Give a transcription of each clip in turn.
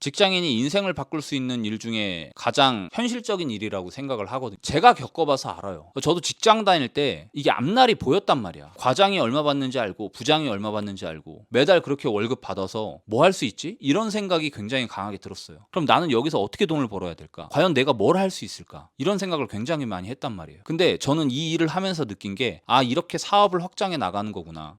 직장인이 인생을 바꿀 수 있는 일 중에 가장 현실적인 일이라고 생각을 하거든요. 제가 겪어봐서 알아요. 저도 직장 다닐 때 이게 앞날이 보였단 말이야. 과장이 얼마 받는지 알고 부장이 얼마 받는지 알고 매달 그렇게 월급 받아서 뭐 할 수 있지? 이런 생각이 굉장히 강하게 들었어요. 그럼 나는 여기서 어떻게 돈을 벌어야 될까? 과연 내가 뭘 할 수 있을까? 이런 생각을 굉장히 많이 했단 말이에요. 근데 저는 이 일을 하면서 느낀 게 이렇게 사업을 확장해 나가는 거구나.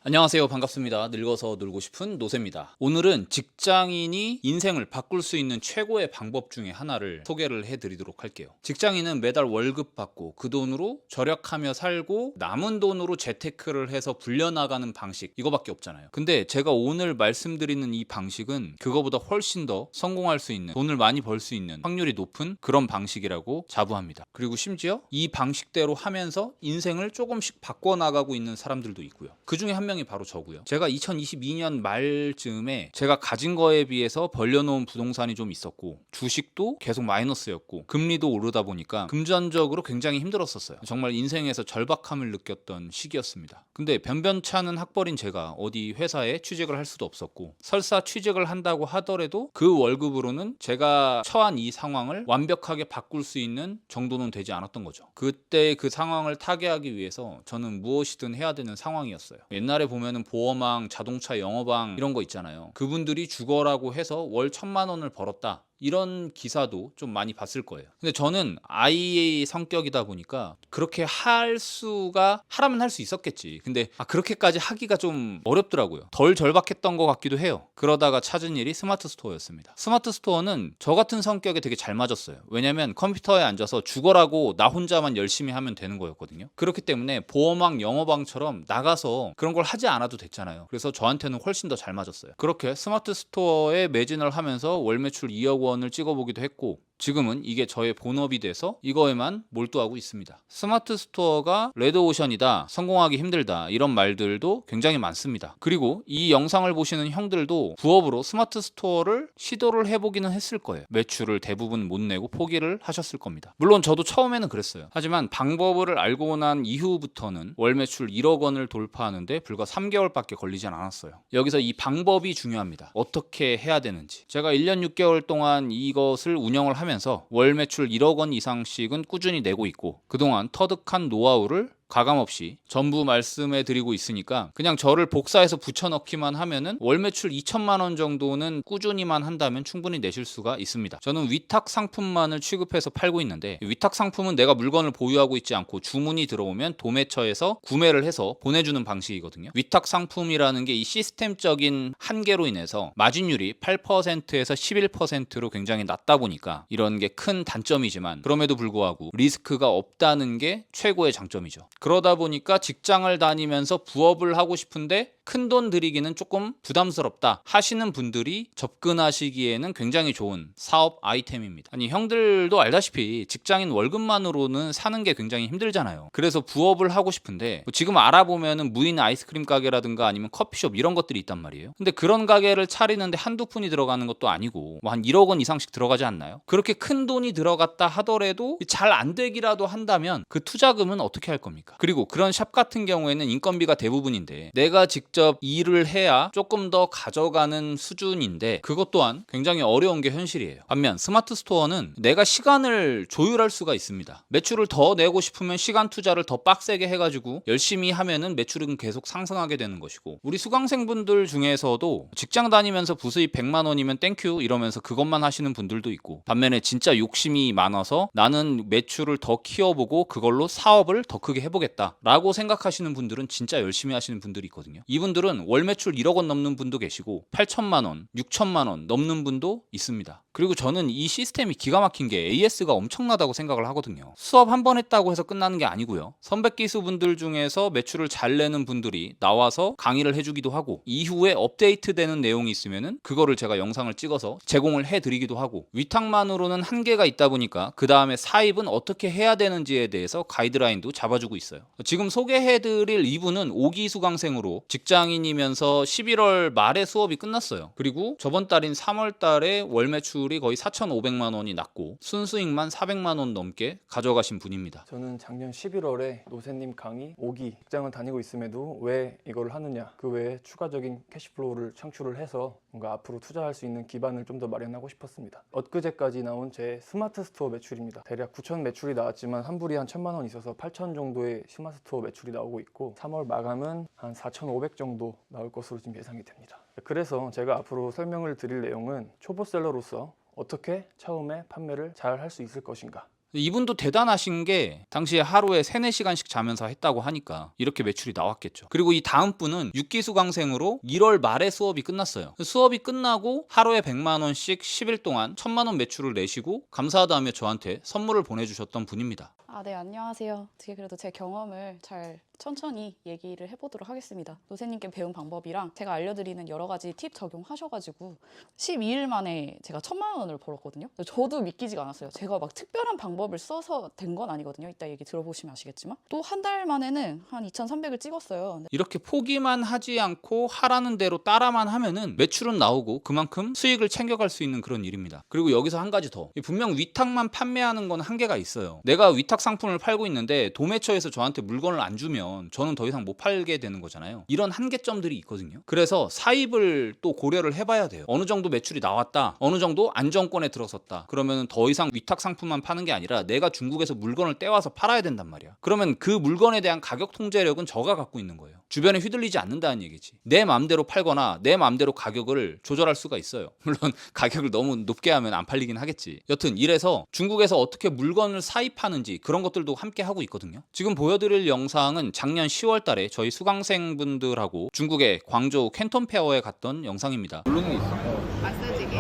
안녕하세요. 반갑습니다. 늙어서 놀고 싶은 노세입니다. 오늘은 직장인이 인생을 바꿀 수 있는 최고의 방법 중에 하나를 소개를 해드리도록 할게요. 직장인은 매달 월급 받고 그 돈으로 절약하며 살고 남은 돈으로 재테크를 해서 불려나가는 방식, 이거밖에 없잖아요. 근데 제가 오늘 말씀드리는 이 방식은 그거보다 훨씬 더 성공할 수 있는, 돈을 많이 벌 수 있는 확률이 높은 그런 방식이라고 자부합니다. 그리고 심지어 이 방식대로 하면서 인생을 조금씩 바꿔나가고 있는 사람들도 있고요. 그 중에 한 명이 바로 저고요. 제가 2022년 말쯤에 제가 가진 거에 비해서 벌려놓은 부동산이 좀 있었고 주식도 계속 마이너스였고 금리도 오르다 보니까 금전적으로 굉장히 힘들었었어요. 정말 인생에서 절박함을 느꼈던 시기였습니다. 근데 변변찮은 학벌인 제가 어디 회사에 취직을 할 수도 없었고 설사 취직을 한다고 하더라도 그 월급으로는 제가 처한 이 상황을 완벽하게 바꿀 수 있는 정도는 되지 않았던 거죠. 그때 그 상황을 타개하기 위해서 저는 무엇이든 해야 되는 상황이었어요. 옛날에 보면은 보험왕, 자동차 영업왕 이런 거 있잖아요. 그분들이 죽어라고 해서 월 1,000만 원을 벌었다, 이런 기사도 좀 많이 봤을 거예요. 근데 저는 IA 성격이다 보니까 그렇게 하라면 할 수 있었겠지. 근데 그렇게까지 하기가 좀 어렵더라고요. 덜 절박했던 것 같기도 해요. 그러다가 찾은 일이 스마트 스토어였습니다. 스마트 스토어는 저 같은 성격에 되게 잘 맞았어요. 왜냐면 컴퓨터에 앉아서 죽어라고 나 혼자만 열심히 하면 되는 거였거든요. 그렇기 때문에 보험왕, 영업왕처럼 나가서 그런 걸 하지 않아도 됐잖아요. 그래서 저한테는 훨씬 더 잘 맞았어요. 그렇게 스마트 스토어에 매진을 하면서 월 매출 2억 원을 찍어보기도 했고 지금은 이게 저의 본업이 돼서 이거에만 몰두하고 있습니다. 스마트 스토어가 레드오션이다, 성공하기 힘들다, 이런 말들도 굉장히 많습니다. 그리고 이 영상을 보시는 형들도 부업으로 스마트 스토어를 시도를 해보기는 했을 거예요. 매출을 대부분 못 내고 포기를 하셨을 겁니다. 물론 저도 처음에는 그랬어요. 하지만 방법을 알고 난 이후부터는 월 매출 1억 원을 돌파하는데 불과 3개월밖에 걸리진 않았어요. 여기서 이 방법이 중요합니다. 어떻게 해야 되는지. 제가 1년 6개월 동안 이것을 운영을 하면서 월 매출 1억 원 이상씩은 꾸준히 내고 있고 그동안 터득한 노하우를 가감없이 전부 말씀해 드리고 있으니까 그냥 저를 복사해서 붙여넣기만 하면은 월 매출 2천만 원 정도는 꾸준히만 한다면 충분히 내실 수가 있습니다. 저는 위탁 상품만을 취급해서 팔고 있는데 위탁 상품은 내가 물건을 보유하고 있지 않고 주문이 들어오면 도매처에서 구매를 해서 보내주는 방식이거든요. 위탁 상품이라는 게 이 시스템적인 한계로 인해서 마진율이 8%에서 11%로 굉장히 낮다 보니까 이런 게 큰 단점이지만 그럼에도 불구하고 리스크가 없다는 게 최고의 장점이죠. 그러다 보니까 직장을 다니면서 부업을 하고 싶은데 큰돈 들이기는 조금 부담스럽다 하시는 분들이 접근하시기에는 굉장히 좋은 사업 아이템입니다. 아니 형들도 알다시피 직장인 월급만으로는 사는 게 굉장히 힘들잖아요. 그래서 부업을 하고 싶은데 지금 알아보면은 무인 아이스크림 가게라든가 아니면 커피숍 이런 것들이 있단 말이에요. 근데 그런 가게를 차리는데 한두 푼이 들어가는 것도 아니고 뭐 한 1억 원 이상씩 들어가지 않나요? 그렇게 큰 돈이 들어갔다 하더라도 잘 안 되기라도 한다면 그 투자금은 어떻게 할 겁니까? 그리고 그런 샵 같은 경우에는 인건비가 대부분인데 내가 직접 일을 해야 조금 더 가져가는 수준인데 그것 또한 굉장히 어려운 게 현실이에요. 반면 스마트 스토어는 내가 시간을 조율할 수가 있습니다. 매출을 더 내고 싶으면 시간 투자를 더 빡세게 해가지고 열심히 하면은 매출은 계속 상승하게 되는 것이고 우리 수강생분들 중에서도 직장 다니면서 부수입 100만 원이면 땡큐 이러면서 그것만 하시는 분들도 있고 반면에 진짜 욕심이 많아서 나는 매출을 더 키워보고 그걸로 사업을 더 크게 해보겠다 라고 생각하시는 분들은 진짜 열심히 하시는 분들이 있거든요. 이분들은 월 매출 1억 원 넘는 분도 계시고 8천만 원, 6천만 원 넘는 분도 있습니다. 그리고 저는 이 시스템이 기가 막힌 게 AS가 엄청나다고 생각을 하거든요. 수업 한 번 했다고 해서 끝나는 게 아니고요. 선배 기수분들 중에서 매출을 잘 내는 분들이 나와서 강의를 해주기도 하고 이후에 업데이트되는 내용이 있으면은 그거를 제가 영상을 찍어서 제공을 해드리기도 하고 위탁만으로는 한계가 있다 보니까 그 다음에 사입은 어떻게 해야 되는지에 대해서 가이드라인도 잡아주고 있어요. 지금 소개해드릴 이분은 5기 수강생으로 직장인이면서 11월 말에 수업이 끝났어요. 그리고 저번 달인 3월 달에 월 매출 매출이 거의 4,500만 원이 났고 순수익만 400만 원 넘게 가져가신 분입니다. 저는 작년 11월에 노세님 강의 5기 직장을 다니고 있음에도 왜 이걸 하느냐, 그 외에 추가적인 캐시플로우를 창출을 해서 뭔가 앞으로 투자할 수 있는 기반을 좀 더 마련하고 싶었습니다. 엊그제까지 나온 제 스마트 스토어 매출입니다. 대략 9천 매출이 나왔지만 환불이 한 1,000만 원 있어서 8천 정도의 스마트 스토어 매출이 나오고 있고 3월 마감은 한 4,500 정도 나올 것으로 지금 예상이 됩니다. 그래서 제가 앞으로 설명을 드릴 내용은 초보셀러로서 어떻게 처음에 판매를 잘 할 수 있을 것인가. 이분도 대단하신 게 당시에 하루에 3, 4시간씩 자면서 했다고 하니까 이렇게 매출이 나왔겠죠. 그리고 이 다음 분은 6기 수강생으로 1월 말에 수업이 끝났어요. 수업이 끝나고 하루에 100만 원씩 10일 동안 1,000만 원 매출을 내시고 감사하다며 저한테 선물을 보내주셨던 분입니다. 네, 안녕하세요. 어떻게 그래도 제 경험을 잘 천천히 얘기를 해보도록 하겠습니다. 노세님께 배운 방법이랑 제가 알려드리는 여러 가지 팁 적용하셔가지고 12일 만에 제가 1,000만 원을 벌었거든요. 저도 믿기지가 않았어요. 제가 막 특별한 방법을 써서 된 건 아니거든요. 이따 얘기 들어보시면 아시겠지만 또 한 달 만에는 한 2,300을 찍었어요. 이렇게 포기만 하지 않고 하라는 대로 따라만 하면은 매출은 나오고 그만큼 수익을 챙겨갈 수 있는 그런 일입니다. 그리고 여기서 한 가지 더, 분명 위탁만 판매하는 건 한계가 있어요. 내가 위탁 상품을 팔고 있는데 도매처에서 저한테 물건을 안 주면 저는 더 이상 못 팔게 되는 거잖아요. 이런 한계점들이 있거든요. 그래서 사입을 또 고려를 해봐야 돼요. 어느 정도 매출이 나왔다, 어느 정도 안정권에 들어섰다, 그러면 더 이상 위탁 상품만 파는 게 아니라 내가 중국에서 물건을 떼와서 팔아야 된단 말이야. 그러면 그 물건에 대한 가격 통제력은 저가 갖고 있는 거예요. 주변에 휘둘리지 않는다는 얘기지. 내 마음대로 팔거나 내 마음대로 가격을 조절할 수가 있어요. 물론 가격을 너무 높게 하면 안 팔리긴 하겠지. 여튼 이래서 중국에서 어떻게 물건을 사입하는지 그런 것들도 함께 하고 있거든요. 지금 보여드릴 영상은 작년 10월 달에 저희 수강생분들하고 중국의 광저우 캔톤 페어에 갔던 영상입니다. 누르는 게 있어? 마사지기.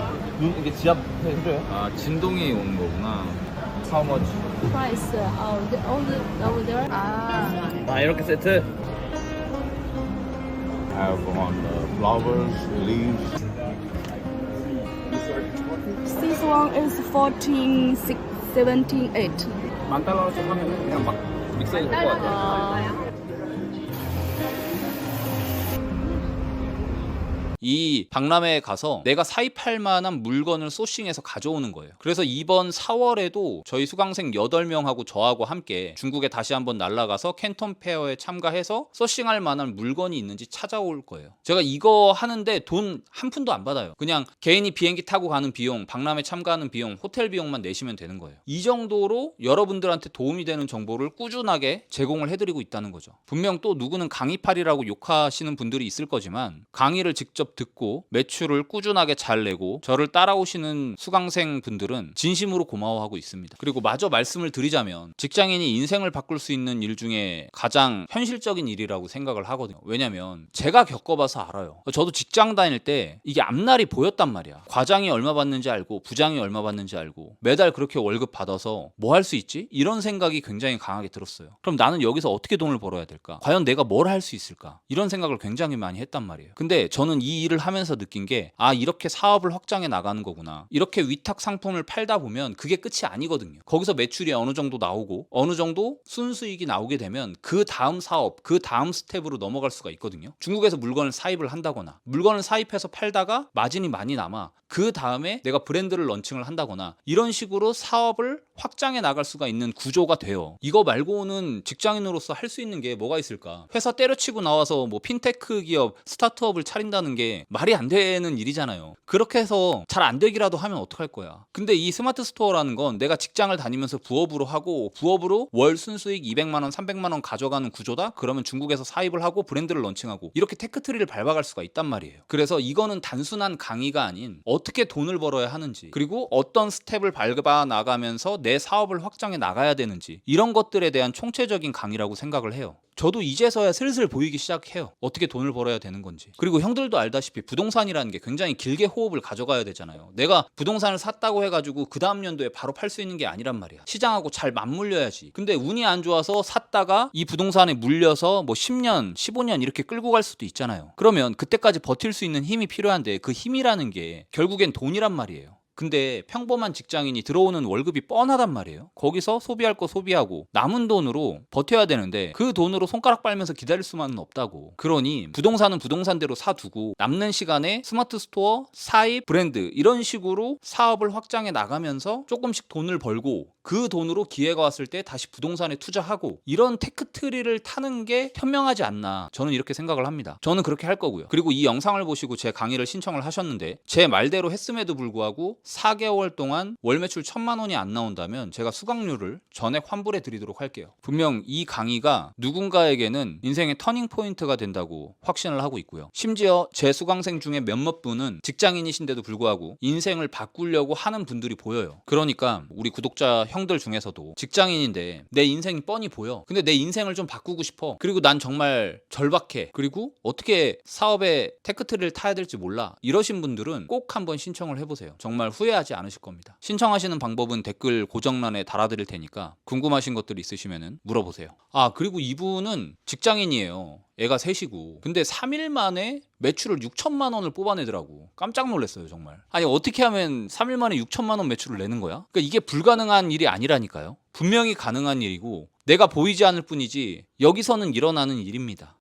이게 지압 해줘요? 아, 진동이 오는 거구나. How much? Price only over there. 이렇게 세트? have on flowers, leaves. This one is 14, 17, 8. 만달러씩 하면 그냥 막 믹스해도 될 것 같아요. 이 박람회에 가서 내가 사입할 만한 물건을 소싱해서 가져오는 거예요. 그래서 이번 4월에도 저희 수강생 8명하고 저하고 함께 중국에 다시 한번 날아가서 캔톤 페어에 참가해서 소싱할 만한 물건이 있는지 찾아올 거예요. 제가 이거 하는데 돈 한 푼도 안 받아요. 그냥 개인이 비행기 타고 가는 비용, 박람회 참가하는 비용, 호텔 비용만 내시면 되는 거예요. 이 정도로 여러분들한테 도움이 되는 정보를 꾸준하게 제공을 해드리고 있다는 거죠. 분명 또 누구는 강의팔이라고 욕하시는 분들이 있을 거지만 강의를 직접 듣고 매출을 꾸준하게 잘 내고 저를 따라오시는 수강생 분들은 진심으로 고마워하고 있습니다. 그리고 마저 말씀을 드리자면 직장인이 인생을 바꿀 수 있는 일 중에 가장 현실적인 일이라고 생각을 하거든요. 왜냐면 제가 겪어봐서 알아요. 저도 직장 다닐 때 이게 앞날이 보였단 말이야. 과장이 얼마 받는지 알고 부장이 얼마 받는지 알고 매달 그렇게 월급 받아서 뭐 할 수 있지? 이런 생각이 굉장히 강하게 들었어요. 그럼 나는 여기서 어떻게 돈을 벌어야 될까? 과연 내가 뭘 할 수 있을까? 이런 생각을 굉장히 많이 했단 말이에요. 근데 저는 이 일을 하면서 느낀 게 이렇게 사업을 확장해 나가는 거구나. 이렇게 위탁 상품을 팔다 보면 그게 끝이 아니거든요. 거기서 매출이 어느 정도 나오고 어느 정도 순수익이 나오게 되면 그 다음 사업, 그 다음 스텝으로 넘어갈 수가 있거든요. 중국에서 물건을 사입을 한다거나 물건을 사입해서 팔다가 마진이 많이 남아 그 다음에 내가 브랜드를 런칭을 한다거나 이런 식으로 사업을 확장해 나갈 수가 있는 구조가 돼요. 이거 말고는 직장인으로서 할 수 있는 게 뭐가 있을까? 회사 때려치고 나와서 뭐 핀테크 기업, 스타트업을 차린다는 게 말이 안 되는 일이잖아요. 그렇게 해서 잘 안 되기라도 하면 어떡할 거야. 근데 이 스마트 스토어라는 건 내가 직장을 다니면서 부업으로 하고 부업으로 월 순수익 200만 원, 300만 원 가져가는 구조다? 그러면 중국에서 사입을 하고 브랜드를 런칭하고 이렇게 테크트리를 밟아갈 수가 있단 말이에요. 그래서 이거는 단순한 강의가 아닌 어떻게 돈을 벌어야 하는지 그리고 어떤 스텝을 밟아 나가면서 내 사업을 확장해 나가야 되는지 이런 것들에 대한 총체적인 강의라고 생각을 해요. 저도 이제서야 슬슬 보이기 시작해요. 어떻게 돈을 벌어야 되는 건지. 그리고 형들도 알다시피 부동산이라는 게 굉장히 길게 호흡을 가져가야 되잖아요. 내가 부동산을 샀다고 해가지고 그 다음 연도에 바로 팔 수 있는 게 아니란 말이야. 시장하고 잘 맞물려야지. 근데 운이 안 좋아서 샀다가 이 부동산에 물려서 뭐 10년, 15년 이렇게 끌고 갈 수도 있잖아요. 그러면 그때까지 버틸 수 있는 힘이 필요한데 그 힘이라는 게 결국엔 돈이란 말이에요. 근데 평범한 직장인이 들어오는 월급이 뻔하단 말이에요. 거기서 소비할 거 소비하고 남은 돈으로 버텨야 되는데 그 돈으로 손가락 빨면서 기다릴 수만은 없다고. 그러니 부동산은 부동산대로 사두고 남는 시간에 스마트 스토어, 사입, 브랜드 이런 식으로 사업을 확장해 나가면서 조금씩 돈을 벌고 그 돈으로 기회가 왔을 때 다시 부동산에 투자하고 이런 테크트리를 타는 게 현명하지 않나, 저는 이렇게 생각을 합니다. 저는 그렇게 할 거고요. 그리고 이 영상을 보시고 제 강의를 신청을 하셨는데 제 말대로 했음에도 불구하고 4개월 동안 월 매출 1,000만 원이 안 나온다면 제가 수강료를 전액 환불해 드리도록 할게요. 분명 이 강의가 누군가에게는 인생의 터닝 포인트가 된다고 확신을 하고 있고요. 심지어 제 수강생 중에 몇몇 분은 직장인이신데도 불구하고 인생을 바꾸려고 하는 분들이 보여요. 그러니까 우리 구독자 형들 중에서도 직장인인데 내 인생이 뻔히 보여. 근데 내 인생을 좀 바꾸고 싶어. 그리고 난 정말 절박해. 그리고 어떻게 사업에 테크트리를 타야 될지 몰라. 이러신 분들은 꼭 한번 신청을 해보세요. 정말 후회하지 않으실 겁니다. 신청하시는 방법은 댓글 고정란에 달아드릴 테니까 궁금하신 것들 있으시면 물어보세요. 그리고 이분은 직장인이에요. 애가 셋이고. 근데 3일 만에 매출을 6천만 원을 뽑아내더라고. 깜짝 놀랐어요, 정말. 아니, 어떻게 하면 3일 만에 6천만 원 매출을 내는 거야? 그러니까 이게 불가능한 일이 아니라니까요. 분명히 가능한 일이고 내가 보이지 않을 뿐이지 여기서는 일어나는 일입니다.